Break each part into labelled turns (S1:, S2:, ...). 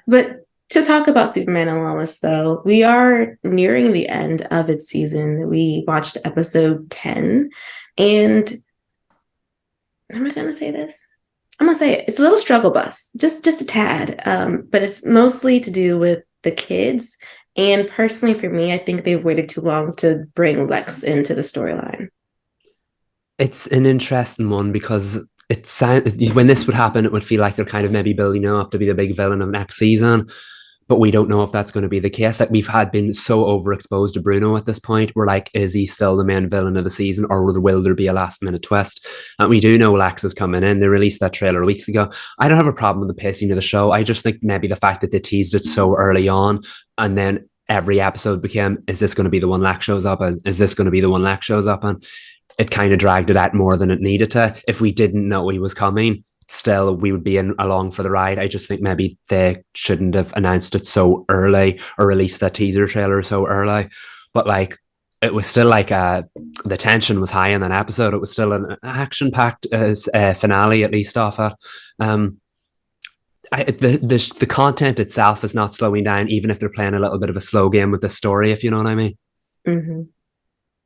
S1: But to talk about Superman and Lois, though, we are nearing the end of its season. We watched episode 10, and I'm just going to say this. I'm gonna say it. It's a little struggle bus, just a tad, but it's mostly to do with the kids. And personally, for me, I think they've waited too long to bring Lex into the storyline.
S2: It's an interesting one because it sound when this would happen, it would feel like they're kind of maybe building him up to be the big villain of next season. But we don't know if that's going to be the case. Like we've had been so overexposed to Bruno at this point. We're like, is he still the main villain of the season, or will there be a last minute twist? And we do know Lex is coming in. They released that trailer weeks ago. I don't have a problem with the pacing of the show. I just think maybe the fact that they teased it so early on, and then every episode became, is this going to be the one Lex shows up and is this going to be the one Lex shows up and it kind of dragged it out more than it needed to. If we didn't know he was coming, still we would be in along for the ride. I just think maybe they shouldn't have announced it so early or released that teaser trailer so early. But like it was still like the tension was high in that episode. It was still an action-packed finale, at least off it. Um, the content itself is not slowing down, even if they're playing a little bit of a slow game with the story, if you know what I mean.
S1: Mm-hmm.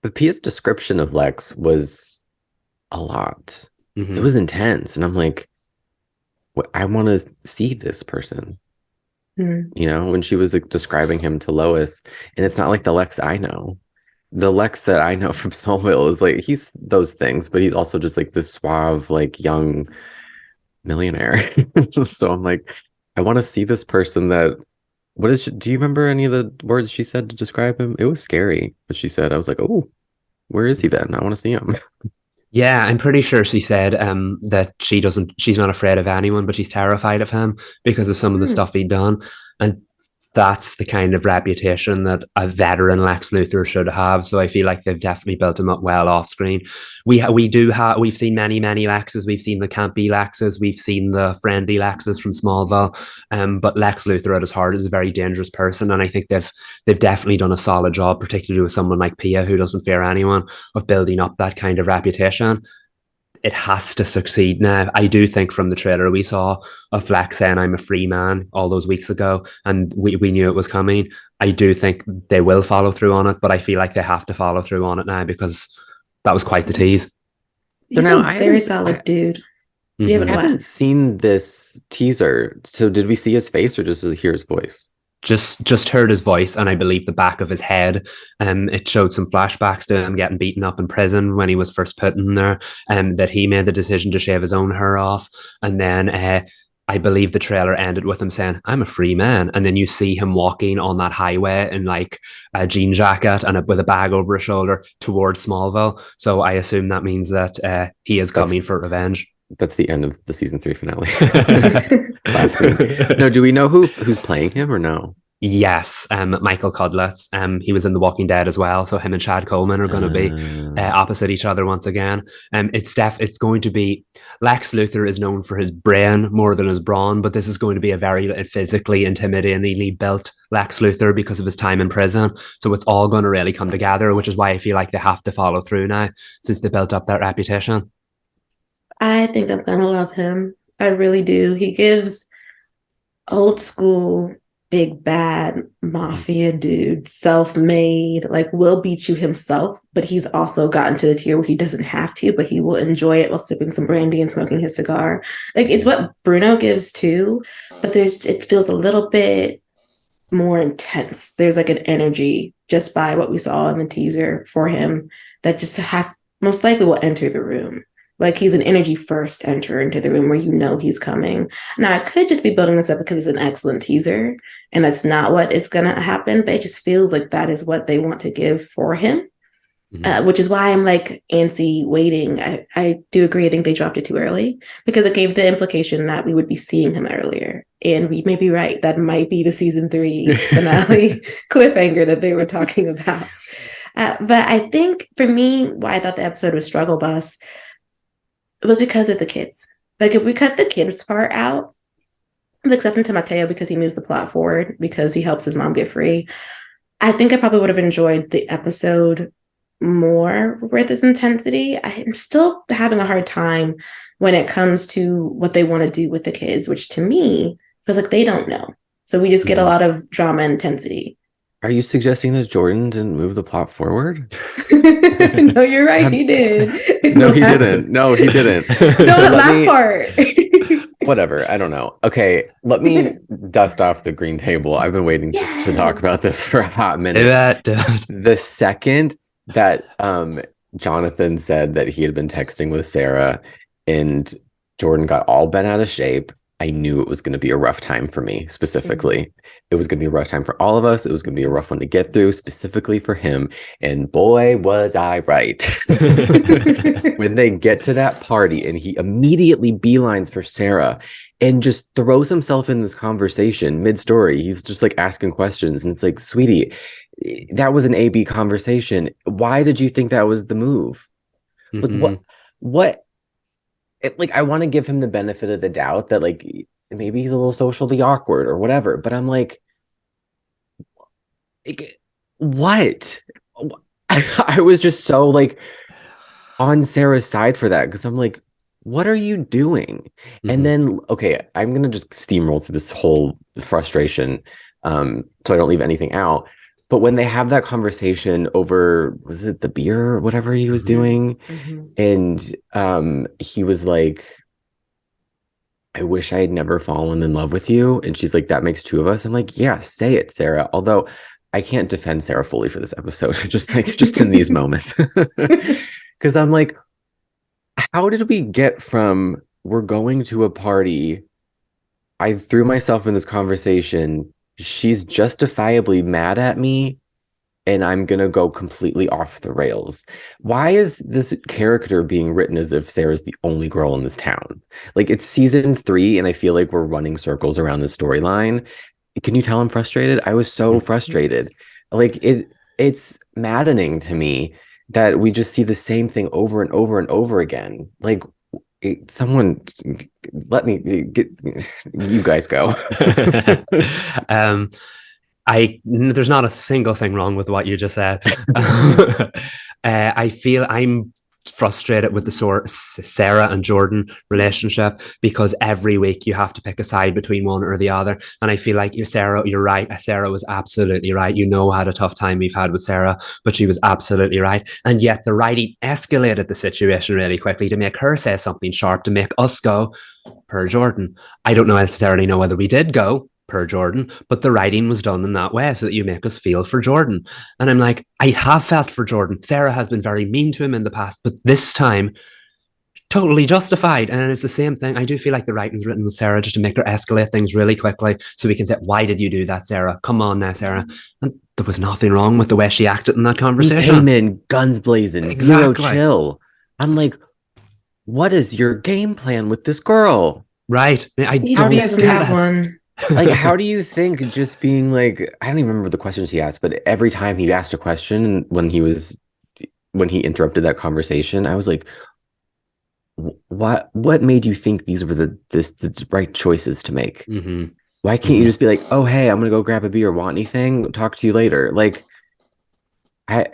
S3: But Pia's description of Lex was a lot. Mm-hmm. It was intense. And I'm like, I want to see this person. Mm-hmm. You know, when she was like, describing him to Lois, and it's not like the Lex I know. The Lex that I know from Smallville is like, he's those things, but he's also just like this suave, like young millionaire. So I'm like, I want to see this person that, what is she, do you remember any of the words she said to describe him? It was scary, but she said, I was like, oh, where is he then? I want to see him.
S2: Yeah, I'm pretty sure she said that she's not afraid of anyone, but she's terrified of him because of some of the stuff he'd done. And that's the kind of reputation that a veteran Lex Luthor should have. So I feel like they've definitely built him up well off screen. We've seen many Lexes. We've seen the campy Lexes. We've seen the friendly Lexes from Smallville. But Lex Luthor at his heart is a very dangerous person, and I think they've definitely done a solid job, particularly with someone like Pia who doesn't fear anyone, of building up that kind of reputation. It has to succeed now. I do think from the trailer we saw of Lex saying I'm a free man all those weeks ago, and we knew it was coming. I do think they will follow through on it, but I feel like they have to follow through on it now because that was quite the tease.
S1: He's a very solid dude.
S3: I haven't seen this teaser. So did we see his face or just hear his voice?
S2: Just heard his voice, and I believe the back of his head. It showed some flashbacks to him getting beaten up in prison when he was first put in there, that he made the decision to shave his own hair off. And then I believe the trailer ended with him saying, I'm a free man. And then you see him walking on that highway in like a jean jacket and with a bag over his shoulder towards Smallville. So I assume that means that he is coming for revenge.
S3: That's the end of the season 3 finale. No, do we know who's playing him or no?
S2: Yes, Michael Cudlitz. He was in The Walking Dead as well, so him and Chad Coleman are going to be opposite each other once again. It's going to be, Lex Luthor is known for his brain more than his brawn, but this is going to be a very physically intimidatingly built Lex Luthor because of his time in prison. So it's all going to really come together, which is why I feel like they have to follow through now since they built up that reputation.
S1: I think I'm going to love him. I really do. He gives old school, big bad mafia dude, self-made, like will beat you himself, but he's also gotten to the tier where he doesn't have to, but he will enjoy it while sipping some brandy and smoking his cigar. Like it's what Bruno gives too, but it feels a little bit more intense. There's like an energy just by what we saw in the teaser for him that just most likely will enter the room. Like he's an energy first enter into the room where you know he's coming. Now I could just be building this up because it's an excellent teaser and that's not what it's going to happen, but it just feels like that is what they want to give for him, which is why I'm like antsy waiting. I do agree. I think they dropped it too early because it gave the implication that we would be seeing him earlier. And we may be right. That might be the season 3 finale cliffhanger that they were talking about. But I think for me, why I thought the episode was Struggle Bus was because of the kids. Like if we cut the kids part out, except into Mateo because he moves the plot forward because he helps his mom get free, I think I probably would have enjoyed the episode more with its intensity. I'm still having a hard time when it comes to what they want to do with the kids, which to me feels like they don't know. So we just get a lot of drama intensity.
S3: Are you suggesting that Jordan didn't move the plot forward?
S1: No, you're right. He did.
S3: No, he didn't. No, he didn't.
S1: No, the last part.
S3: Whatever. I don't know. Okay, let me dust off the green table. I've been waiting to talk about this for a hot minute. The second that Jonathan said that he had been texting with Sarah and Jordan got all bent out of shape, I knew it was going to be a rough time for me specifically. Mm-hmm. It was going to be a rough time for all of us. It was going to be a rough one to get through, specifically for him. And boy, was I right. When they get to that party and he immediately beelines for Sarah and just throws himself in this conversation mid-story. He's just like asking questions. And it's like, sweetie, that was an A-B conversation. Why did you think that was the move? Mm-hmm. Like, what? Like, I want to give him the benefit of the doubt that like maybe he's a little socially awkward or whatever, but I'm like what? I was just so like on Sarah's side for that because I'm like, what are you doing? Mm-hmm. And then okay, I'm gonna just steamroll through this whole frustration so I don't leave anything out. But when they have that conversation over, was it the beer or whatever he was doing? Mm-hmm. And he was like, I wish I had never fallen in love with you. And she's like, that makes two of us. I'm like, yeah, say it, Sarah. Although I can't defend Sarah fully for this episode, just in these moments. Because I'm like, how did we get from we're going to a party, I threw myself in this conversation, she's justifiably mad at me, and I'm going to go completely off the rails. Why is this character being written as if Sarah's the only girl in this town? Like, it's season 3, and I feel like we're running circles around the storyline. Can you tell I'm frustrated? I was so frustrated. Like, it's maddening to me that we just see the same thing over and over and over again. Like, someone let me get you guys go.
S2: There's not a single thing wrong with what you just said. I feel I'm frustrated with the Sarah and Jordan relationship because every week you have to pick a side between one or the other. And I feel like you're right. Sarah was absolutely right. You know how a tough time we've had with Sarah, but she was absolutely right. And yet the writing escalated the situation really quickly to make her say something sharp, to make us go, per Jordan. I don't necessarily know whether we did go per Jordan, but the writing was done in that way so that you make us feel for Jordan. And I'm like, I have felt for Jordan. Sarah has been very mean to him in the past, but this time, totally justified. And it's the same thing. I do feel like the writing's written with Sarah just to make her escalate things really quickly so we can say, why did you do that, Sarah? Come on now, Sarah. And there was nothing wrong with the way she acted in that conversation.
S3: He came in guns blazing, exactly. Zero chill. I'm like, what is your game plan with this girl?
S2: Right.
S1: How do you have one?
S3: Like, how do you think just being like, I don't even remember the questions he asked, but every time he asked a question when he interrupted that conversation, I was like, what made you think these were the right choices to make? Mm-hmm. Why can't you just be like, oh, hey, I'm going to go grab a beer. Want anything? Talk to you later. Like, I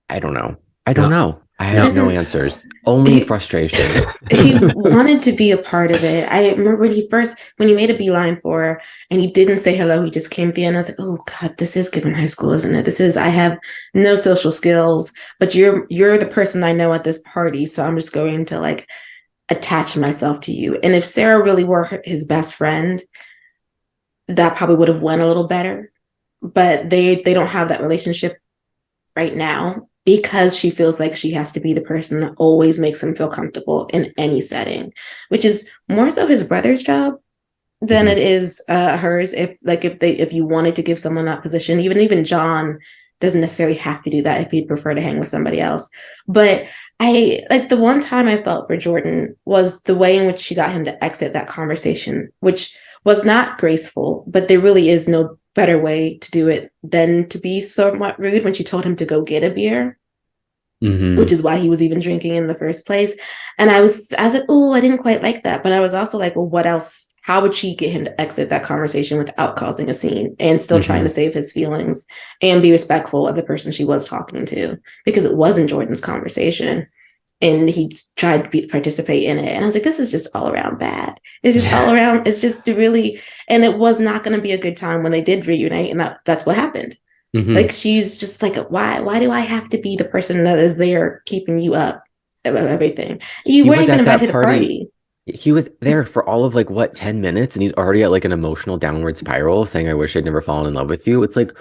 S3: don't know. I don't know. I have no answers. Only frustration.
S1: He wanted to be a part of it. I remember when he made a beeline for her and he didn't say hello, he just came at the end. I was like, oh God, this is given high school, isn't it? I have no social skills, but you're the person I know at this party. So I'm just going to like attach myself to you. And if Sarah really were his best friend, that probably would have went a little better. But they don't have that relationship right now, because she feels like she has to be the person that always makes him feel comfortable in any setting, which is more so his brother's job than it is hers. If you wanted to give someone that position, even John doesn't necessarily have to do that if he'd prefer to hang with somebody else. But I like the one time I felt for Jordan was the way in which she got him to exit that conversation, which was not graceful, but there really is no better way to do it than to be somewhat rude when she told him to go get a beer, which is why he was even drinking in the first place. And I was like, oh, I didn't quite like that. But I was also like, well, what else? How would she get him to exit that conversation without causing a scene and still trying to save his feelings and be respectful of the person she was talking to? Because it wasn't Jordan's conversation. and he tried to participate in it. And I was like, this is just all around bad. It's just all around. It's just really, and it was not going to be a good time when they did reunite. And that's what happened. Mm-hmm. Like, she's just like, why do I have to be the person that is there keeping you up about everything? You weren't even invited to the party.
S3: He was there for all of like, what, 10 minutes? And he's already at like an emotional downward spiral saying, I wish I'd never fallen in love with you. It's like,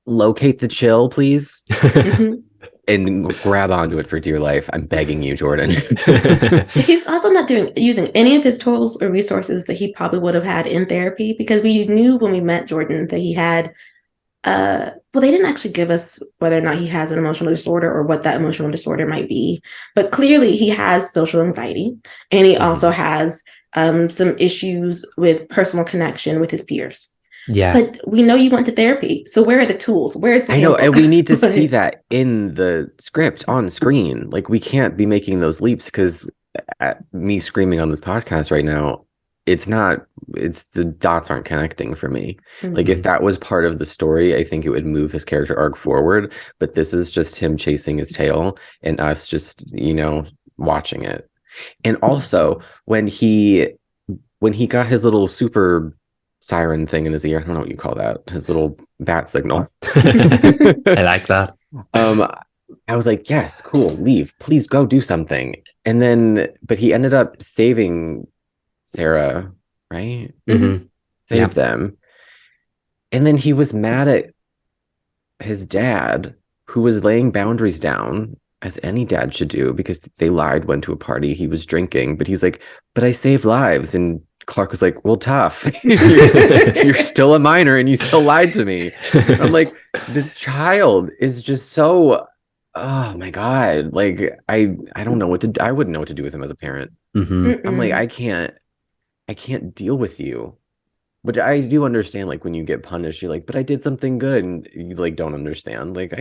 S3: locate the chill, please. Mm-hmm. And grab onto it for dear life. I'm begging you, Jordan.
S1: He's also not using any of his tools or resources that he probably would have had in therapy, because we knew when we met Jordan that he had, well, they didn't actually give us whether or not he has an emotional disorder or what that emotional disorder might be. But clearly he has social anxiety, and he also has some issues with personal connection with his peers.
S2: Yeah.
S1: But we know you went to therapy. So where are the tools? Where's the handbook?
S3: And we need to see that in the script on screen. Like, we can't be making those leaps, because me screaming on this podcast right now, it's the dots aren't connecting for me. Mm-hmm. Like, if that was part of the story, I think it would move his character arc forward. But this is just him chasing his tail and us just, watching it. And also when he got his little super siren thing in his ear, I don't know what you call that, his little bat signal.
S2: I like that.
S3: I was like, yes, cool, leave, please go do something. And then, but he ended up saving Sarah, right?
S2: Mm-hmm.
S3: Saved them. And then he was mad at his dad, who was laying boundaries down, as any dad should do, because they lied, went to a party, he was drinking, but he's like, but I saved lives. And Clark was like, well, tough. You're still a minor and you still lied to me. I'm like, this child is just so, oh my God. Like, I don't know I wouldn't know what to do with him as a parent.
S2: Mm-hmm.
S3: I'm like, I can't deal with you. But I do understand, like, when you get punished, you're like, but I did something good. And you like don't understand. Like,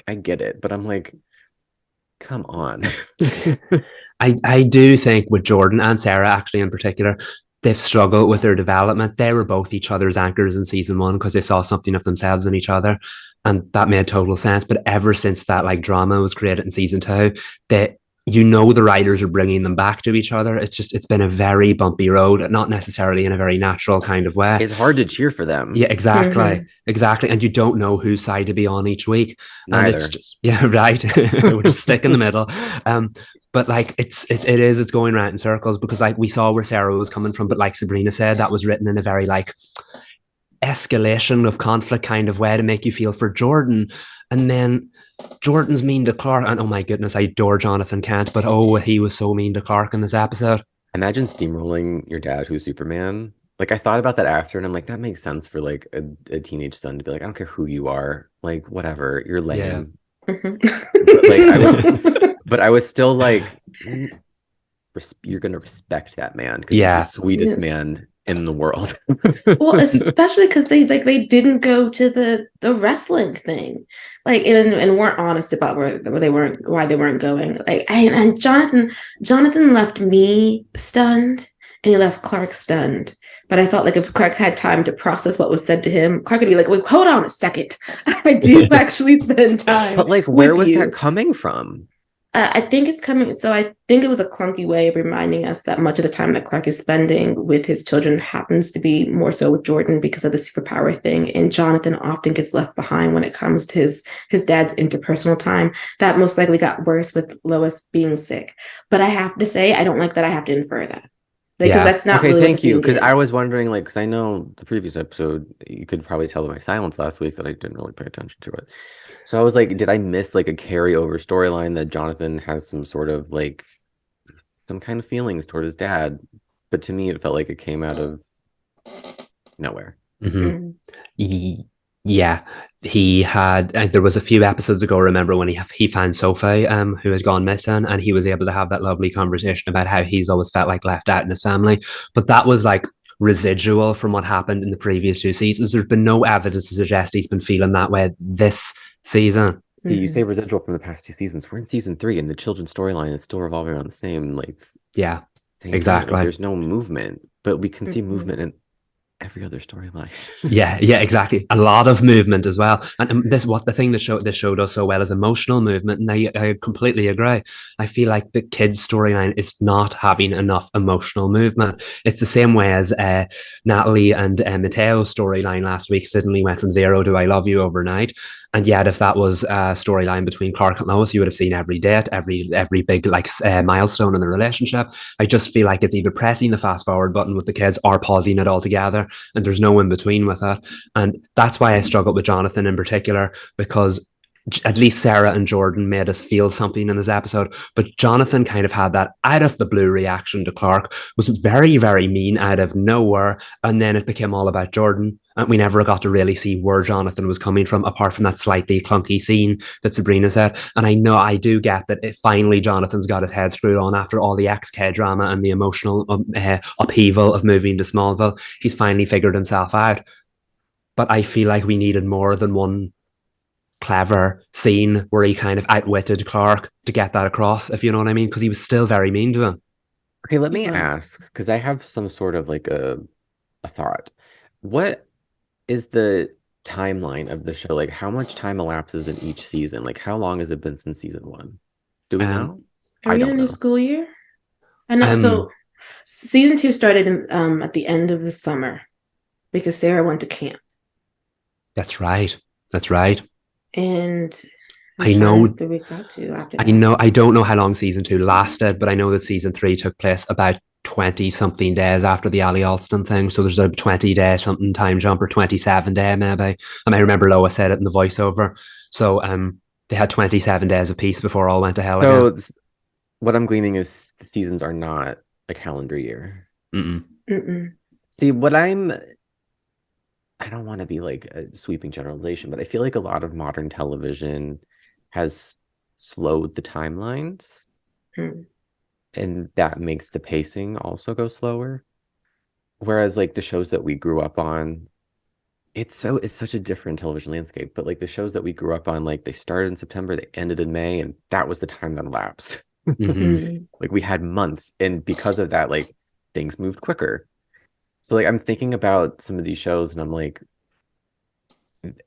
S3: I get it. But I'm like, come on.
S2: I do think with Jordan and Sarah, actually, in particular, they've struggled with their development. They were both each other's anchors in season 1 because they saw something of themselves in each other, and that made total sense. But ever since that drama was created in season 2, that the writers are bringing them back to each other. It's been a very bumpy road, not necessarily in a very natural kind of way.
S3: It's hard to cheer for them.
S2: Yeah, exactly. And you don't know whose side to be on each week.
S3: Neither.
S2: And it's just, right. We're just stuck in the middle. But like it's going around in circles, because like we saw where Sarah was coming from, but like Sabrina said, that was written in a very like escalation of conflict kind of way to make you feel for Jordan. And then Jordan's mean to Clark, and oh my goodness, I adore Jonathan Kent, but he was so mean to Clark in this episode.
S3: Imagine steamrolling your dad who's Superman. Like, I thought about that after, and I'm like, that makes sense for like a teenage son to be like, I don't care who you are, like, whatever, you're lame. Yeah. But I was still like, you're gonna respect that man, because he's the sweetest man in the world.
S1: Well, especially because they didn't go to the wrestling thing, like, and weren't honest about why they weren't going. Like, and Jonathan left me stunned, and he left Clark stunned. But I felt like if Clark had time to process what was said to him, Clark would be like, wait, hold on a second. I do actually spend time.
S3: But like, where was that coming from?
S1: I think it's coming. So I think it was a clunky way of reminding us that much of the time that Clark is spending with his children happens to be more so with Jordan because of the superpower thing. And Jonathan often gets left behind when it comes to his dad's interpersonal time. That most likely got worse with Lois being sick. But I have to say, I don't like that I have to infer that. Because that's not really
S3: thank you. Because I was wondering, like, because I know the previous episode, you could probably tell by my silence last week that I didn't really pay attention to it. So I was like, did I miss like a carryover storyline that Jonathan has some sort of like some kind of feelings toward his dad? But to me, it felt like it came out of nowhere.
S2: Mm-hmm. Yeah, he had. There was a few episodes ago. Remember when he found Sophie, who had gone missing, and he was able to have that lovely conversation about how he's always felt like left out in his family. But that was like residual from what happened in the previous 2 seasons. There's been no evidence to suggest he's been feeling that way this season.
S3: See, you say residual from the past 2 seasons. We're in season 3, and the children's storyline is still revolving around the same, like,
S2: exactly.
S3: There's no movement, but we can see movement in every other storyline.
S2: Yeah, exactly. A lot of movement as well. And this what the thing that this show does so well is emotional movement. And I completely agree. I feel like the kids' storyline is not having enough emotional movement. It's the same way as Natalie and Mateo's storyline last week suddenly went from 0 to I love you overnight. And yet, if that was a storyline between Clark and Lois, you would have seen every date, every big milestone in the relationship. I just feel like it's either pressing the fast forward button with the kids or pausing it altogether, and there's no in between with it. And that's why I struggled with Jonathan in particular, because at least Sarah and Jordan made us feel something in this episode, but Jonathan kind of had that out of the blue reaction to Clark, was very, very mean out of nowhere, and then it became all about Jordan, and we never got to really see where Jonathan was coming from, apart from that slightly clunky scene that Sabrina said. And I know I do get that finally Jonathan's got his head screwed on after all the XK drama and the emotional upheaval of moving to Smallville. He's finally figured himself out. But I feel like we needed more than one clever scene where he kind of outwitted Clark to get that across, if you know what I mean, because he was still very mean to him.
S3: Okay, let me ask, because I have some sort of like a thought. What is the timeline of the show? Like, how much time elapses in each season? Like, how long has it been since season 1? Do we know?
S1: Are we in a new school year? I know. So season 2 started at the end of the summer because Sarah went to camp.
S2: That's right.
S1: And
S2: I know
S1: we got to after that.
S2: I don't know how long season 2 lasted, but I know that season 3 took place about 20 something days after the Ali Alston thing. So there's a 20-day something time jump, or 27-day maybe. And I remember Lois said it in the voiceover. So they had 27 days of peace before all went to hell again.
S3: So what I'm gleaning is the seasons are not a calendar year. See, I don't want to be like a sweeping generalization, but I feel like a lot of modern television has slowed the timelines. And that makes the pacing also go slower. Whereas like the shows that we grew up on, it's such a different television landscape. But like the shows that we grew up on, like they started in September, they ended in May, and that was the time that elapsed. Like we had months, and because of that, like things moved quicker. So like I'm thinking about some of these shows, and I'm like,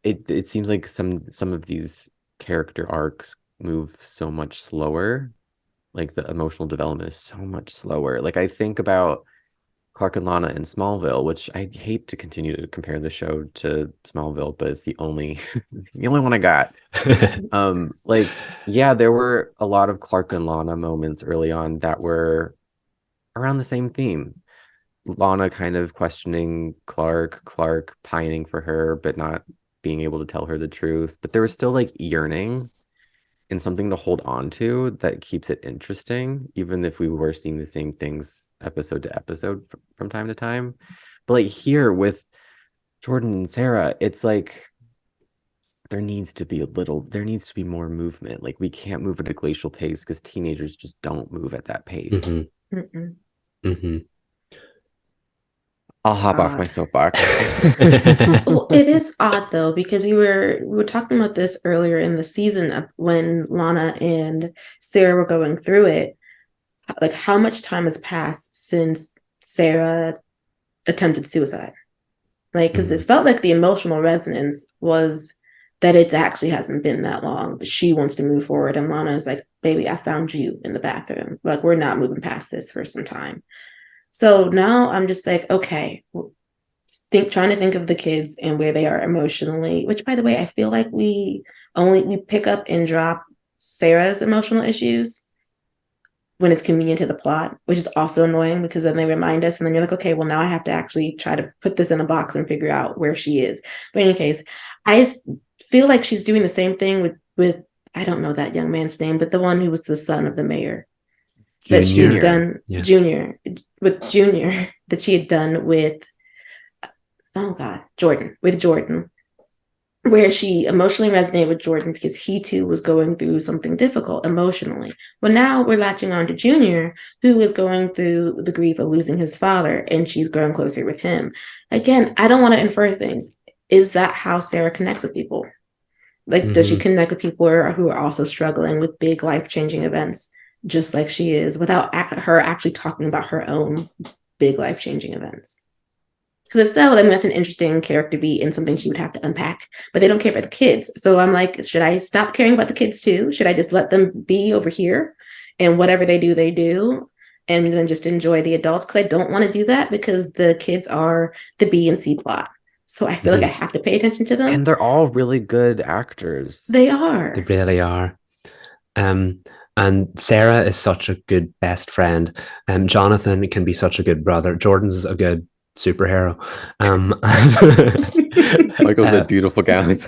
S3: it seems like some of these character arcs move so much slower. Like the emotional development is so much slower. Like I think about Clark and Lana in Smallville, which I hate to continue to compare the show to Smallville, but it's the only one I got. Like, yeah, there were a lot of Clark and Lana moments early on that were around the same theme. Lana kind of questioning Clark pining for her, but not being able to tell her the truth. But there was still like yearning and something to hold on to that keeps it interesting, even if we were seeing the same things episode to episode from time to time. But like here with Jordan and Sarah, it's like there needs to be more movement. Like we can't move at a glacial pace because teenagers just don't move at that pace. I'll hop off my soapbox.
S1: Well, it is odd though, because we were talking about this earlier in the season when Lana and Sarah were going through it. Like how much time has passed since Sarah attempted suicide? Like, because it felt like the emotional resonance was that it actually hasn't been that long, but she wants to move forward. And Lana is like, baby, I found you in the bathroom. Like, we're not moving past this for some time. So now I'm just like, okay, trying to think of the kids and where they are emotionally, which by the way, I feel like we pick up and drop Sarah's emotional issues when it's convenient to the plot, which is also annoying because then they remind us and then you're like, okay, well now I have to actually try to put this in a box and figure out where she is. But in any case, I just feel like she's doing the same thing with I don't know that young man's name, but the one who was the son of the mayor. That she had done Junior that she had done with Jordan, where she emotionally resonated with Jordan because he too was going through something difficult emotionally. Well, now we're latching on to Junior, who is going through the grief of losing his father, and she's growing closer with him. Again, I don't want to infer things. Is that how Sarah connects with people? Like, does she connect with people who are also struggling with big life-changing events, just like she is, without her actually talking about her own big life-changing events? Because if so, then that's an interesting character beat and something she would have to unpack. But they don't care about the kids. So I'm like, should I stop caring about the kids too? Should I just let them be over here and whatever they do? And then just enjoy the adults? Because I don't want to do that because the kids are the B and C plot. So I feel like I have to pay attention to them.
S3: And they're all really good actors.
S1: They are.
S2: They really are. And Sarah is such a good best friend. Jonathan can be such a good brother. Jordan's a good superhero.
S3: Michael said beautiful gowns.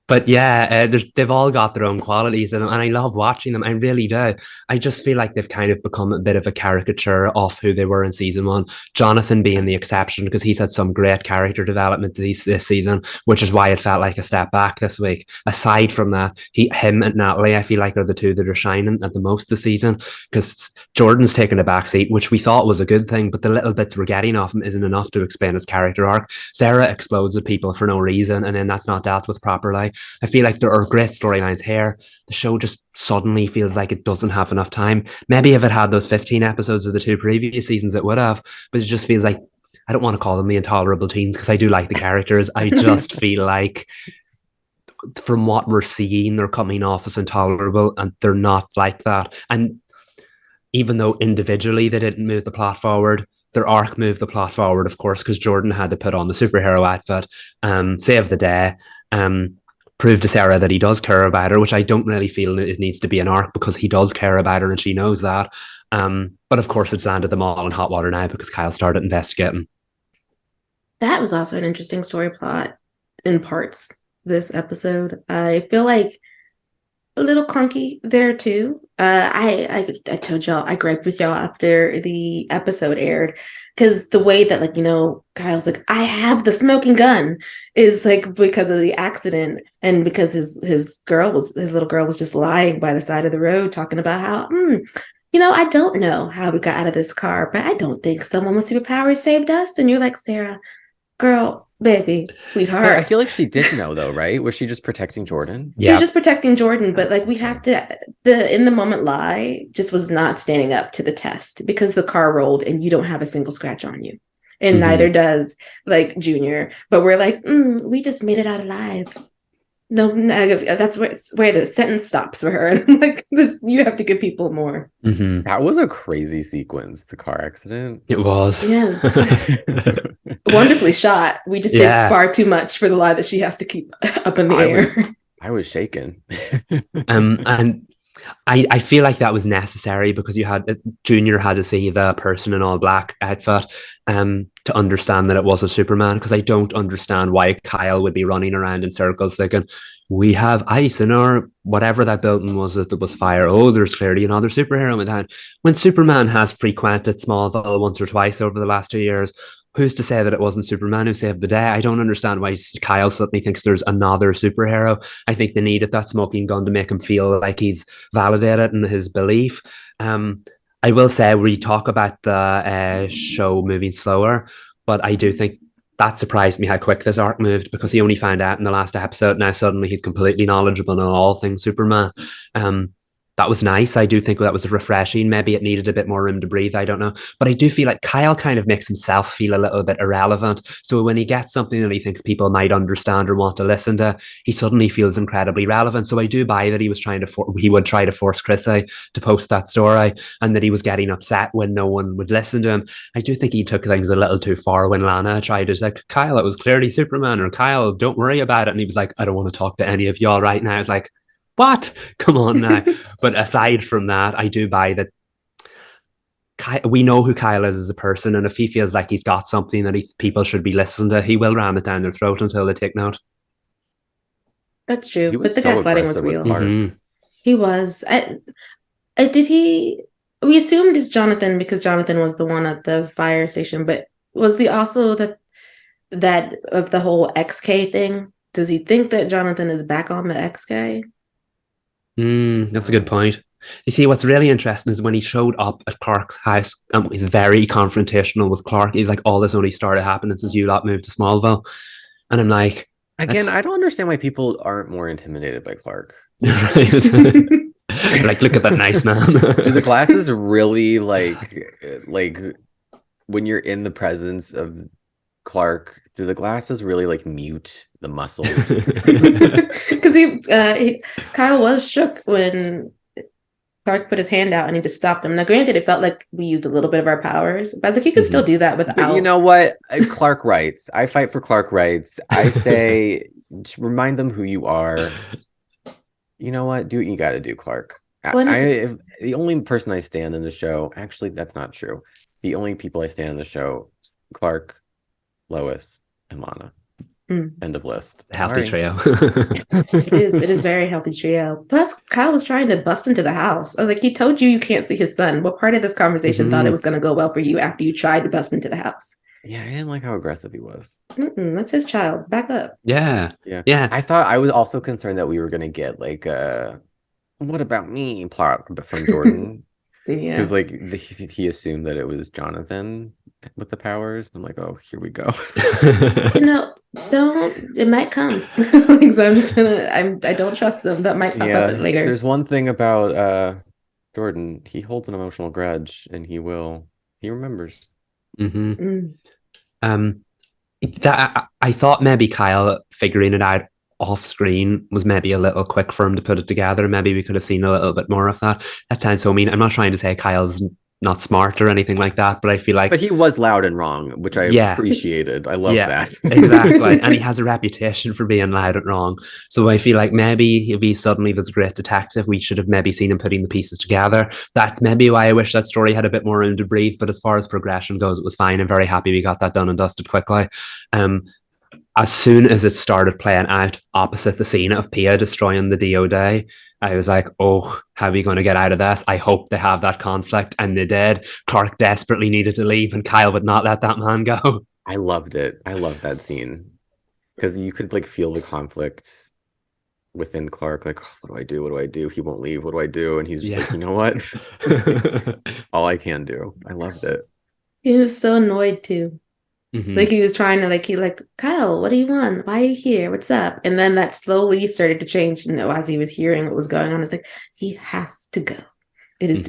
S2: But yeah, they've all got their own qualities, and I love watching them. I really do. I just feel like they've kind of become a bit of a caricature of who they were in season one. Jonathan being the exception because he's had some great character development this season, which is why it felt like a step back this week. Aside from that, him and Natalie, I feel like are the two that are shining at the most this season because Jordan's taken a back seat, which we thought was a good thing, but the little bits we're getting off him isn't enough to explain his character arc. Sarah explodes at people for no reason, and then that's not dealt with properly. I feel like there are great storylines here. The show just suddenly feels like it doesn't have enough time. Maybe if it had those 15 episodes of the 2 previous seasons, it would have. But it just feels like, I don't want to call them the intolerable teens because I do like the characters. I just feel like from what we're seeing, they're coming off as intolerable and they're not like that. And even though individually they didn't move the plot forward, their arc moved the plot forward, of course, because Jordan had to put on the superhero outfit, save the day, prove to Sarah that he does care about her, which I don't really feel it needs to be an arc because he does care about her and she knows that. But of course, it's landed them all in hot water now because Kyle started investigating.
S1: That was also an interesting story plot in parts this episode. I feel like a little clunky there too. I told y'all I griped with y'all after the episode aired because the way that Kyle's like, I have the smoking gun is like because of the accident and because his little girl was just lying by the side of the road talking about how I don't know how we got out of this car, but I don't think someone with superpowers saved us. And you're like, Sarah, girl, baby, sweetheart.
S3: Yeah, I feel like she did know though, right? Was she just protecting Jordan?
S1: Yeah. She was just protecting Jordan, but like we have to, the in the moment lie just was not standing up to the test because the car rolled and you don't have a single scratch on you. And neither does like Junior. But we're like, we just made it out alive. No, that's where the sentence stops for her. And I'm like, you have to give people more.
S3: That was a crazy sequence, the car accident.
S2: It was.
S1: Yes. Wonderfully shot. We just did far too much for the lie that she has to keep up in the air.
S3: I was shaken.
S2: And I feel like that was necessary because Junior had to see the person in all black outfit to understand that it wasn't Superman, because I don't understand why Kyle would be running around in circles thinking, we have ice in our whatever that building was that there was fire. Oh, there's clearly another superhero in town. When Superman has frequented Smallville once or twice over the last 2 years, who's to say that it wasn't Superman who saved the day? I don't understand why Kyle suddenly thinks there's another superhero. I think they needed that smoking gun to make him feel like he's validated in his belief. I will say we talk about the show moving slower, but I do think that surprised me how quick this arc moved because he only found out in the last episode. Now suddenly he's completely knowledgeable on all things Superman. That was nice. I do think that was refreshing. Maybe it needed a bit more room to breathe. I don't know. But I do feel like Kyle kind of makes himself feel a little bit irrelevant. So when he gets something that he thinks people might understand or want to listen to, he suddenly feels incredibly relevant. So I do buy that he was he would try to force Chrissy to post that story and that he was getting upset when no one would listen to him. I do think he took things a little too far when Lana tried to say, Kyle, it was clearly Superman, or Kyle, don't worry about it. And he was like, I don't want to talk to any of y'all right now. It's like, what? Come on now. But aside from that, I do buy that we know who Kyle is as a person, and if he feels like he's got something that people should be listening to, he will ram it down their throat until they take note.
S1: That's true. But the gaslighting was real. He was. We assumed it's Jonathan because Jonathan was the one at the fire station, but was also that of the whole XK thing? Does he think that Jonathan is back on the XK?
S2: That's a good point. You see, what's really interesting is when he showed up at Clark's house, he's very confrontational with Clark. He's like, all this only started happening since you lot moved to Smallville. And I'm like...
S3: Again, I don't understand why people aren't more intimidated by Clark.
S2: Like, look at that nice man.
S3: Do the glasses really, like when you're in the presence of Clark, do the glasses really like mute the muscles?
S1: Because Kyle was shook when Clark put his hand out and he just stopped him. Now, granted, it felt like we used a little bit of our powers, but I was like, he could still do that
S3: But
S1: without.
S3: you know what? Clark rights. I fight for Clark rights. I say, remind them who you are. You know what? Do what you got to do, Clark. The only person I stand in the show, actually, that's not true. The only people I stand in the show, Clark, Lois, and Lana. End of list.
S2: Healthy trio.
S1: It is very healthy trio. Plus, Kyle was trying to bust into the house. I was like, he told you can't see his son. What part of this conversation thought it was going to go well for you after you tried to bust into the house?
S3: Yeah, I didn't like how aggressive he was.
S1: That's his child. Back up.
S2: Yeah.
S3: I was also concerned that we were going to get like what about me plot from Jordan. Because like he assumed that it was Jonathan with the powers. I'm like, oh, here we go.
S1: Don't. It might come. So I'm just gonna. I don't trust them. That might pop up later.
S3: There's one thing about Jordan. He holds an emotional grudge, and he remembers.
S2: I thought maybe Kyle figuring it out off screen was maybe a little quick for him to put it together. Maybe we could have seen a little bit more of that. That sounds so mean. I'm not trying to say Kyle's not smart or anything like that, but I feel like...
S3: But he was loud and wrong, which I appreciated. I love that.
S2: Exactly. And he has a reputation for being loud and wrong. So I feel like maybe if he's suddenly this great detective, we should have maybe seen him putting the pieces together. That's maybe why I wish that story had a bit more room to breathe. But as far as progression goes, it was fine. I'm very happy we got that done and dusted quickly. As soon as it started playing out opposite the scene of Pia destroying the Dio Day, I was like, oh, how are we going to get out of this? I hope they have that conflict. And they did. Clark desperately needed to leave and Kyle would not let that man go.
S3: I loved it. I loved that scene. Because you could like feel the conflict within Clark. Like, oh, what do I do? What do I do? He won't leave. What do I do? And he's just like, you know what? All I can do. I loved it.
S1: He was so annoyed too. Like he was trying to Kyle, what do you want? Why are you here? What's up? And then that slowly started to change, as he was hearing what was going on. It's like, he has to go. It is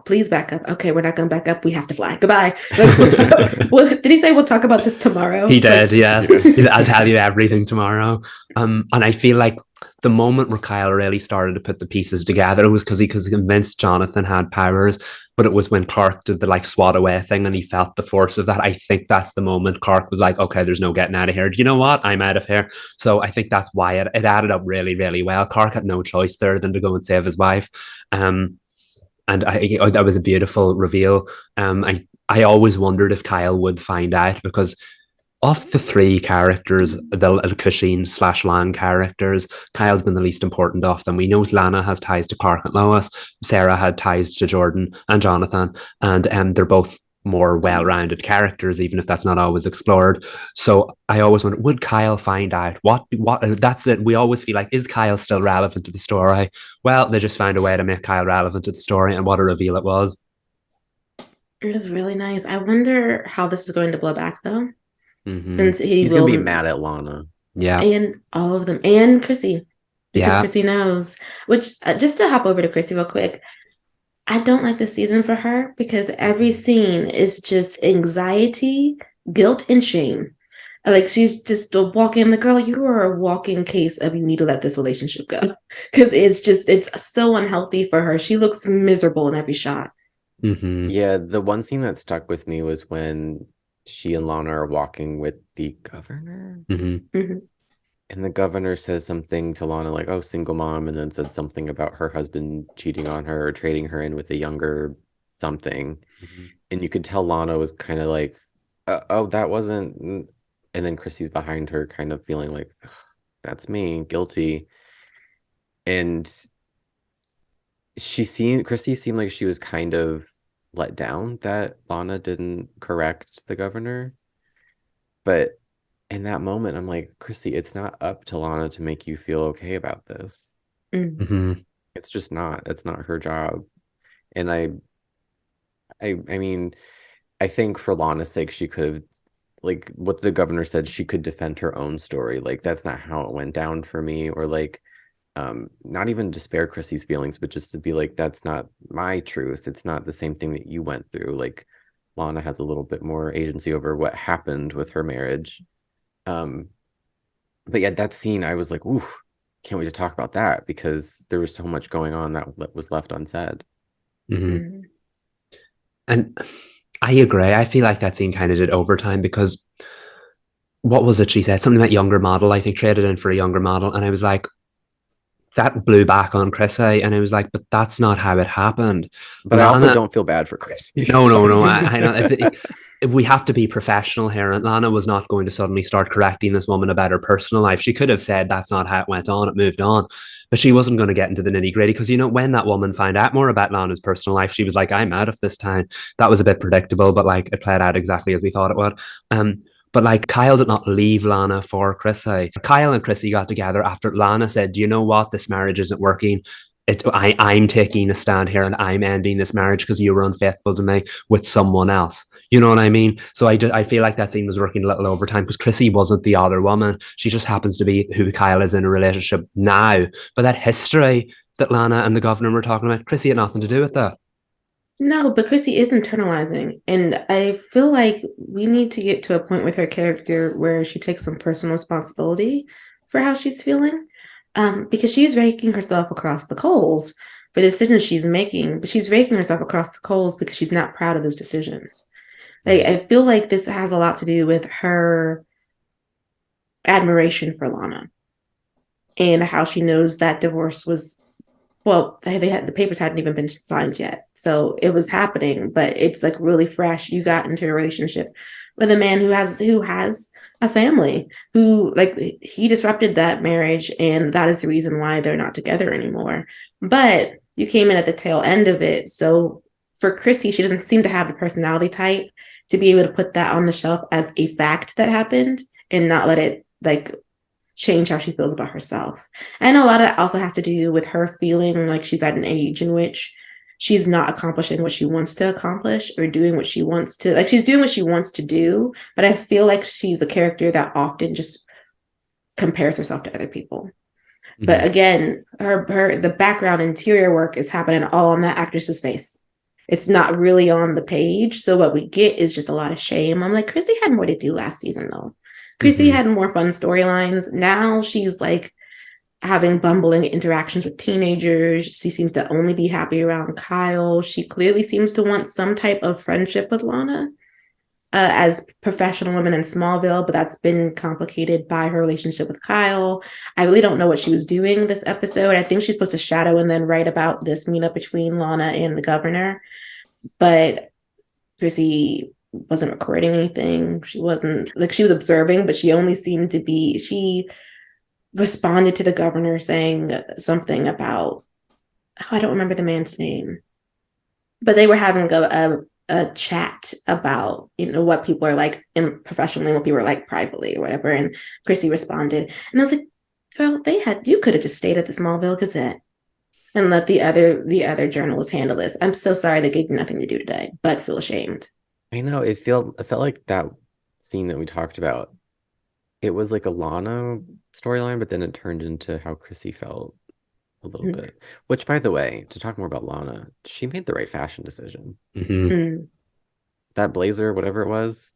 S1: please back up. Okay, we're not going to back up. We have to fly. Goodbye. Did he say we'll talk about this tomorrow?
S2: He did, yes. I'll tell you everything tomorrow. And I feel like the moment where Kyle really started to put the pieces together was because he convinced Jonathan had powers, but it was when Clark did the swat away thing and he felt the force of that. I think that's the moment Clark was like, okay, there's no getting out of here. Do you know what? I'm out of here. So I think that's why it added up really, really well. Clark had no choice there than to go and save his wife. And that was a beautiful reveal. I always wondered if Kyle would find out because of the three characters, the Cushing / Lang characters, Kyle's been the least important of them. We know Lana has ties to Clark and Lois. Sarah had ties to Jordan and Jonathan, and they're both more well-rounded characters, even if that's not always explored. So I always wonder, would Kyle find out? What? That's it. We always feel like, is Kyle still relevant to the story? Well, they just found a way to make Kyle relevant to the story, and what a reveal it was.
S1: It was really nice. I wonder how this is going to blow back, though.
S3: Since he's going to be mad at Lana.
S1: Yeah. And all of them. And Chrissy. Because Chrissy knows. Which, just to hop over to Chrissy real quick, I don't like this season for her because every scene is just anxiety, guilt, and shame. Like, she's just walking, the girl, you are a walking case of you need to let this relationship go. Because it's so unhealthy for her. She looks miserable in every shot.
S3: Yeah, the one scene that stuck with me was when she and Lana are walking with the governor. And the governor says something to Lana like, oh, single mom, and then said something about her husband cheating on her or trading her in with a younger something. And you could tell Lana was kind of like, oh, that wasn't. And then Chrissy's behind her kind of feeling like, that's me, guilty. And Chrissy seemed like she was kind of let down that Lana didn't correct the governor. But in that moment, I'm like, Chrissy, it's not up to Lana to make you feel okay about this. It's just not. It's not her job. And I mean, I think for Lana's sake, she could have, like what the governor said, she could defend her own story. Like, that's not how it went down for me. Or like, not even to spare Chrissy's feelings, but just to be like, that's not my truth. It's not the same thing that you went through. Like, Lana has a little bit more agency over what happened with her marriage. Um, but yeah, that scene, I was like, ooh, can't wait to talk about that because there was so much going on that was left unsaid.
S2: Mm-hmm. And I agree. I feel like that scene kind of did overtime because what was it she said? Something about younger model, I think traded in for a younger model. And I was like, that blew back on Chrissy. And I was like, but that's not how it happened.
S3: But I also
S2: Lana,
S3: don't feel bad for Chrissy.
S2: no. I know. If we have to be professional here, and Lana was not going to suddenly start correcting this woman about her personal life. She could have said that's not how it went on, it moved on. But she wasn't going to get into the nitty gritty because, when that woman found out more about Lana's personal life, she was like, I'm out of this town. That was a bit predictable, but like it played out exactly as we thought it would. But like Kyle did not leave Lana for Chrissy. Kyle and Chrissy got together after Lana said, do you know what? This marriage isn't working. I'm taking a stand here and I'm ending this marriage because you were unfaithful to me with someone else. You know what I mean? So I feel like that scene was working a little overtime because Chrissy wasn't the other woman. She just happens to be who Kyle is in a relationship now. But that history that Lana and the governor were talking about, Chrissy had nothing to do with that.
S1: No, but Chrissy is internalizing. And I feel like we need to get to a point with her character where she takes some personal responsibility for how she's feeling. Because she's raking herself across the coals for the decisions she's making, but she's raking herself across the coals because she's not proud of those decisions. Like, I feel like this has a lot to do with her admiration for Lana and how she knows that divorce was, well, they had the papers hadn't even been signed yet, so it was happening, but it's like really fresh. You got into a relationship with a man who has a family, who, like, he disrupted that marriage, and that is the reason why they're not together anymore. But you came in at the tail end of it, so for Chrissy, she doesn't seem to have the personality type to be able to put that on the shelf as a fact that happened and not let it like change how she feels about herself. I know a lot of that also has to do with her feeling like she's at an age in which she's not accomplishing what she wants to accomplish or doing what she wants to, like, she's doing what she wants to do, but I feel like she's a character that often just compares herself to other people. Mm-hmm. But again, her the background interior work is happening all on that actress's face. It's not really on the page. So what we get is just a lot of shame. I'm like, Chrissy had more to do last season, though. Chrissy had more fun storylines. Now she's like having bumbling interactions with teenagers. She seems to only be happy around Kyle. She clearly seems to want some type of friendship with Lana as professional women in Smallville, but that's been complicated by her relationship with Kyle. I really don't know what she was doing this episode. I think she's supposed to shadow and then write about this meetup between Lana and the governor. But Chrissy wasn't recording anything. She wasn't, like, she was observing, but she only seemed to be, she responded to the governor saying something about, oh, I don't remember the man's name, but they were having a chat about, what people are like in professionally, what people are like privately or whatever. And Chrissy responded. And I was like, girl, you could have just stayed at the Smallville Gazette and let the other journalists handle this. I'm so sorry they gave you nothing to do today, but feel ashamed.
S3: I know, it felt like that scene that we talked about, it was like a Lana storyline, but then it turned into how Chrissy felt a little bit. Which, by the way, to talk more about Lana, she made the right fashion decision. That blazer, whatever it was,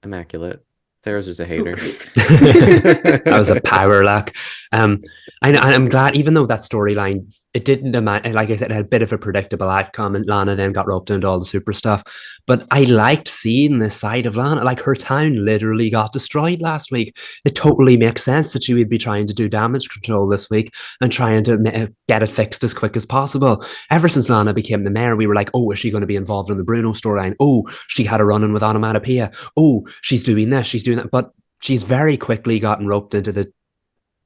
S3: immaculate. Sarah's just a hater.
S2: That was a power lack. I'm glad, even though that storyline, it didn't, like I said, it had a bit of a predictable outcome, and Lana then got roped into all the super stuff. But I liked seeing this side of Lana. Like, her town literally got destroyed last week. It totally makes sense that she would be trying to do damage control this week and trying to get it fixed as quick as possible. Ever since Lana became the mayor, we were like, oh, is she going to be involved in the Bruno storyline? Oh, she had a run-in with onomatopoeia. Oh, she's doing this, she's doing that. But she's very quickly gotten roped into the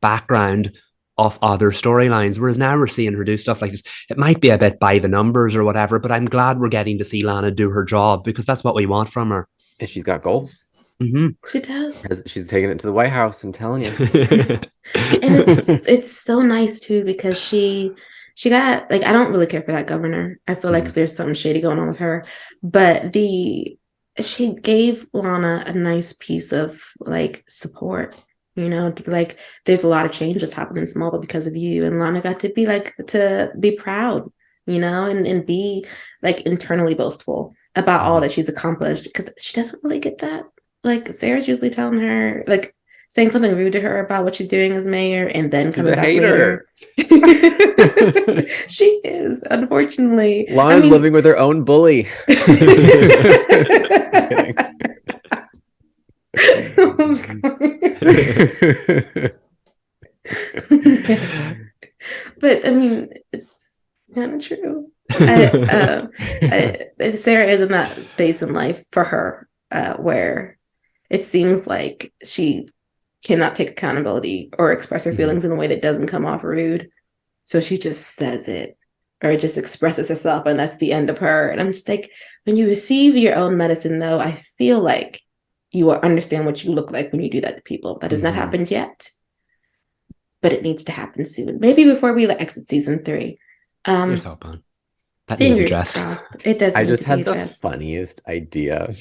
S2: background of other storylines, whereas now we're seeing her do stuff like this. It might be a bit by the numbers or whatever, but I'm glad we're getting to see Lana do her job because that's what we want from her.
S3: And she's got goals.
S1: She does.
S3: She's taking it to the White House, I'm telling you.
S1: And it's so nice too, because she got, like, I don't really care for that governor. I feel like there's something shady going on with her, but she gave Lana a nice piece of like support. Like, there's a lot of change that's happened in Smallville because of you, and Lana got to be proud, and be like internally boastful about all that she's accomplished, because she doesn't really get that. Like, Sarah's usually telling her, like, saying something rude to her about what she's doing as mayor, and then coming back later. She is, unfortunately.
S3: Lana's living with her own bully.
S1: I'm sorry. But I mean, it's kind of true. Sarah is in that space in life for her where it seems like she cannot take accountability or express her feelings in a way that doesn't come off rude. So she just says it or just expresses herself, and that's the end of her. And I'm just like, when you receive your own medicine, though, I feel like you will understand what you look like when you do that to people. That has not happened yet, but it needs to happen soon. Maybe before we exit season 3.
S2: There's hope on. That
S1: needs addressed. It does.
S3: I just had the funniest idea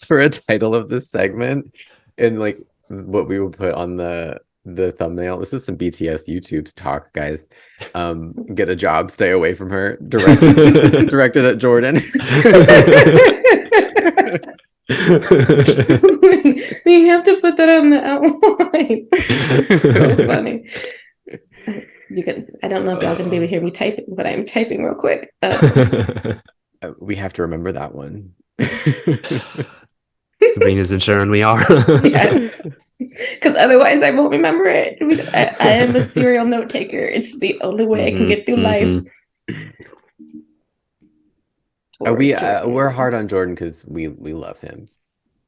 S3: for a title of this segment, and like what we would put on the thumbnail. This is some BTS YouTube talk, guys. Get a job, stay away from her. Directed at Jordan.
S1: We have to put that on the outline. It's so funny. I don't know if y'all can maybe hear me typing, but I'm typing real quick.
S3: We have to remember that one.
S2: Sabrina's ensuring we are.
S1: Yes, because otherwise I won't remember it. I am a serial note taker. It's the only way I can get through life.
S3: We're hard on Jordan because we love him.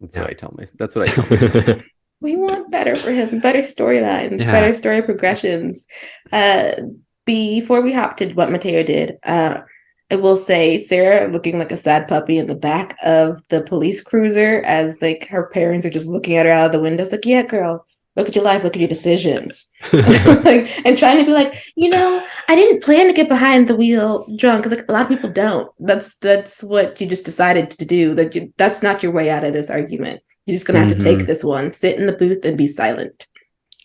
S3: That's what I tell myself. That's what I tell myself.
S1: We want better for him, better storylines, better story progressions. Before we hop to what Mateo did, I will say Sarah looking like a sad puppy in the back of the police cruiser as like her parents are just looking at her out of the window. It's like, yeah, girl, look at your life, look at your decisions. And trying to be like, I didn't plan to get behind the wheel drunk, because like a lot of people don't. That's what you just decided to do. That's not your way out of this argument. You're just gonna have to take this one, sit in the booth and be silent.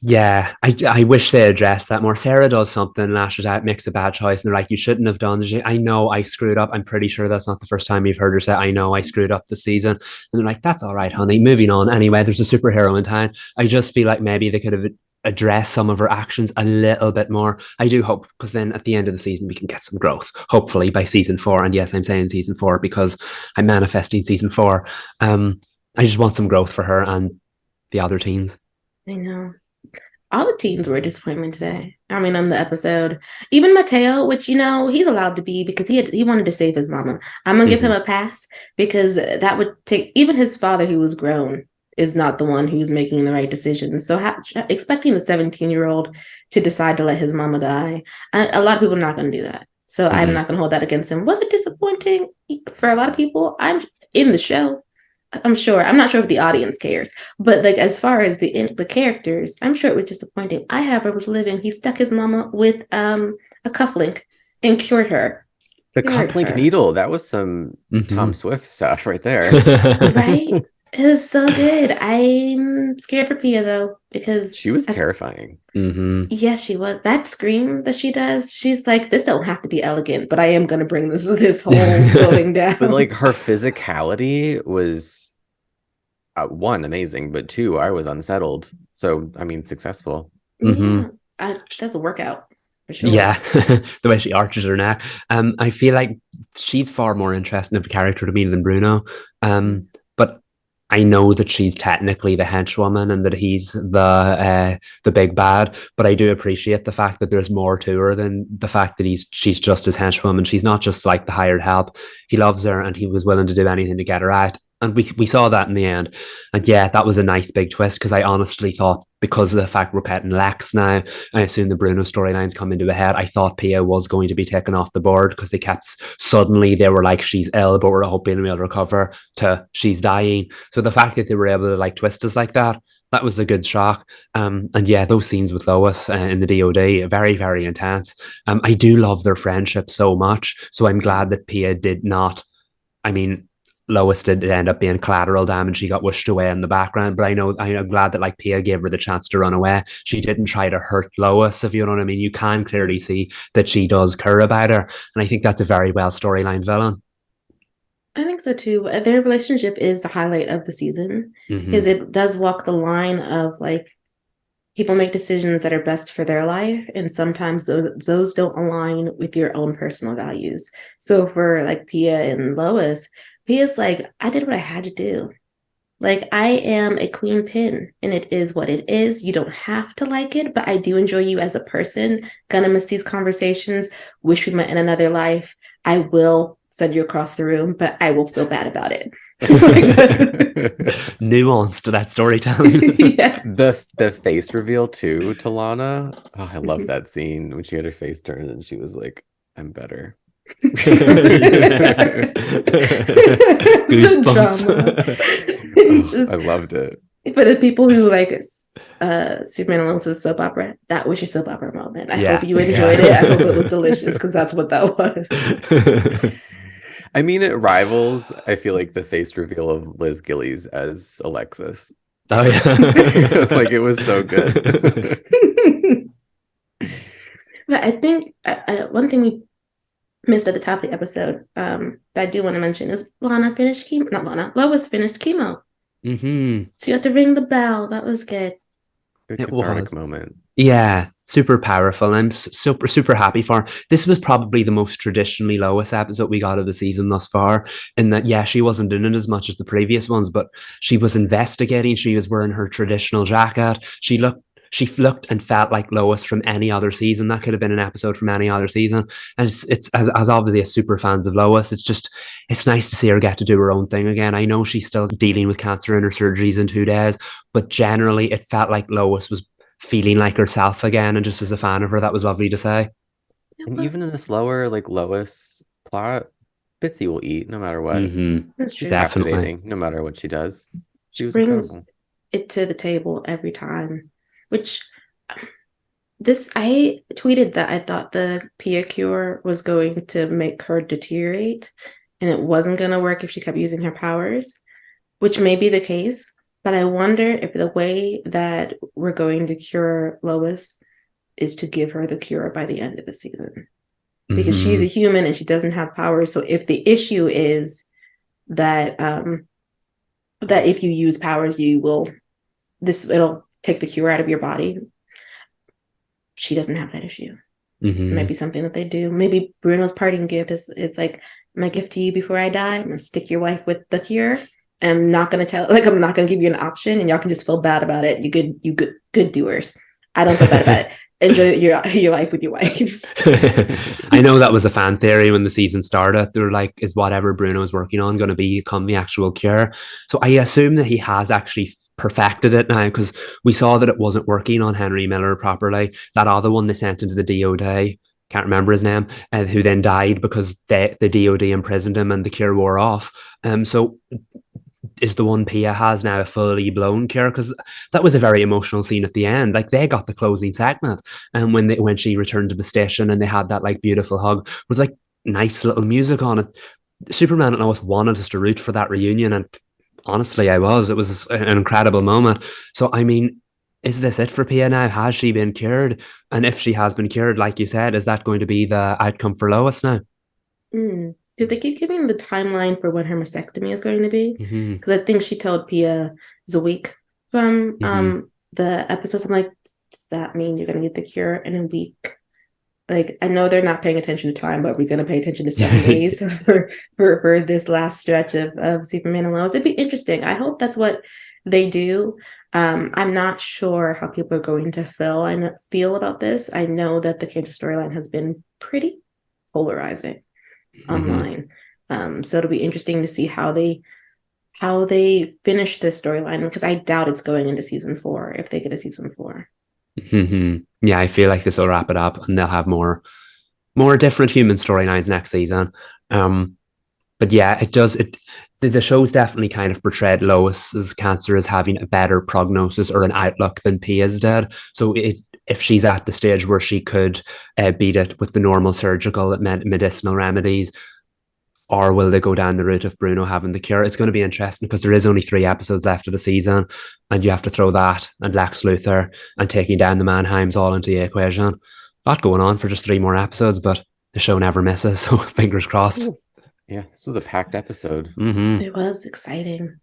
S2: Yeah, I wish they addressed that more. Sarah does something and Asher's out, makes a bad choice, and they're like, you shouldn't have done this. I know I screwed up. I'm pretty sure that's not the first time you've heard her say, I know I screwed up this season. And they're like, that's all right, honey. Moving on. Anyway, there's a superhero in town. I just feel like maybe they could have addressed some of her actions a little bit more. I do hope, because then at the end of the season, we can get some growth, hopefully by season 4. And yes, I'm saying season 4 because I'm manifesting season 4. I just want some growth for her and the other teens.
S1: I know. All the teens were a disappointment today. I mean, on the episode, even Mateo, which, he's allowed to be because he wanted to save his mama. I'm going to give him a pass, because that would take, even his father, who was grown, is not the one who's making the right decisions. So expecting the 17-year-old to decide to let his mama die, a lot of people are not going to do that. So I'm not going to hold that against him. Was it disappointing for a lot of people? I'm in the show. I'm sure. I'm not sure if the audience cares, but like as far as the characters, I'm sure it was disappointing. I, however, was living. He stuck his mama with a cufflink and cured her.
S3: The cufflink needle. That was some Tom Swift stuff right there.
S1: Right? It was so good. I'm scared for Pia though, because
S3: she was terrifying.
S1: Yes, she was. That scream that she does, she's like, this don't have to be elegant, but I am gonna bring this whole building down.
S3: But like her physicality was 1, amazing, but 2, I was unsettled. So I mean, successful.
S1: That's a workout. For sure.
S2: Yeah, the way she arches her neck. I feel like she's far more interesting of a character to me than Bruno. But I know that she's technically the henchwoman and that he's the big bad. But I do appreciate the fact that there's more to her than the fact that she's just his henchwoman. She's not just like the hired help. He loves her and he was willing to do anything to get her out. And we saw that in the end. And yeah, that was a nice big twist, because I honestly thought, because of the fact we're petting Lex now, I assume the Bruno storylines come into a head. I thought Pia was going to be taken off the board, because suddenly they were like, she's ill, but we're hoping we'll recover, to she's dying. So the fact that they were able to like twist us like that was a good shock. And yeah, those scenes with Lois in the DOD, very, very intense. I do love their friendship so much. So I'm glad that Pia did not, Lois did end up being collateral damage. She got whooshed away in the background, but I'm glad that like Pia gave her the chance to run away. She didn't try to hurt Lois, if you know what I mean. You can clearly see that she does care about her, and I think that's a very well storyline villain.
S1: I think so too. Their relationship is the highlight of the season because it does walk the line of like people make decisions that are best for their life, and sometimes those don't align with your own personal values. So for like Pia and Lois, Pia's like, I did what I had to do. Like, I am a queen pin and it is what it is. You don't have to like it, but I do enjoy you as a person. Gonna miss these conversations. Wish we met in another life. I will send you across the room, but I will feel bad about it.
S2: Nuance to that storytelling.
S1: Yeah.
S3: The face reveal too to Lana. Oh, I love that scene when she had her face turned and she was like, I'm better.
S2: Goosebumps.
S3: I loved it.
S1: For the people who like Superman and Lois' soap opera, that was your soap opera moment. I hope you enjoyed it. I hope it was delicious because that's what that was.
S3: I mean, it rivals, I feel like, the face reveal of Liz Gillies as Alexis.
S2: Oh, yeah.
S1: Like,
S3: it was so good.
S1: But I think one thing we missed at the top of the episode that I do want to mention is Lois finished chemo. So you have to ring the bell. That was good.
S3: It was. Moment.
S2: Yeah, super powerful. I'm super happy for her. This was probably the most traditionally Lois episode we got of the season thus far, in that, yeah, she wasn't doing it as much as the previous ones, but she was investigating. She was wearing her traditional jacket. She looked and felt like Lois from any other season. That could have been an episode from any other season. And it's as obviously as super fans of Lois, it's nice to see her get to do her own thing again. I know she's still dealing with cancer in her surgeries in 2 days, but generally it felt like Lois was feeling like herself again. And just as a fan of her, that was lovely to say.
S3: And even in the slower, like, Lois plot, Bitsy will eat no matter what.
S1: That's true.
S3: She's captivating no matter what she does.
S1: She brings incredible. It to the table every time. Which I tweeted that I thought the Pia cure was going to make her deteriorate and it wasn't going to work if she kept using her powers, which may be the case. But I wonder if the way that we're going to cure Lois is to give her the cure by the end of the season. Because she's a human and she doesn't have powers. So if the issue is that that if you use powers, it'll take the cure out of your body. She doesn't have that issue. It might be something that they do. Maybe Bruno's parting gift is like, my gift to you before I die, I'm gonna stick your wife with the cure. I'm not gonna I'm not gonna give you an option and y'all can just feel bad about it. You good doers. I don't feel bad about it. Enjoy your life with your wife.
S2: I know that was a fan theory when the season started. They were like, is whatever Bruno's working on going to become the actual cure? So I assume that he has actually perfected it now, because we saw that it wasn't working on Henry Miller properly. That other one they sent into the DOD, can't remember his name, and who then died because the DOD imprisoned him and the cure wore off. So is the one Pia has now a fully blown cure? Because that was a very emotional scene at the end. Like, they got the closing segment, and when she returned to the station and they had that like beautiful hug with like nice little music on it. Superman and Lois wanted us to root for that reunion, and honestly, it was an incredible moment. So I mean, is this it for Pia now? Has she been cured? And if she has been cured, like you said, is that going to be the outcome for Lois now?
S1: Because they keep giving the timeline for when her mastectomy is going to be. Because I think she told Pia is a week from the episode. I'm like, does that mean you're going to get the cure in a week? Like, I know they're not paying attention to time, but we're going to pay attention to 7 days for this last stretch of Superman and Lois. It'd be interesting. I hope that's what they do. I'm not sure how people are going to feel about this. I know that the cancer storyline has been pretty polarizing online. So it'll be interesting to see how they finish this storyline, because I doubt it's going into season 4 if they get a season 4.
S2: Yeah, I feel like this will wrap it up and they'll have more different human storylines next season. But yeah, the show's definitely kind of portrayed Lois's cancer as having a better prognosis or an outlook than Pia's did. So if she's at the stage where she could beat it with the normal surgical medicinal remedies, or will they go down the route of Bruno having the cure? It's going to be interesting, because there is only 3 episodes left of the season, and you have to throw that and Lex Luthor and taking down the Mannheims all into the equation. A lot going on for just 3 more episodes, but the show never misses, so fingers crossed.
S3: Yeah, this was a packed episode.
S2: Mm-hmm.
S1: It was exciting.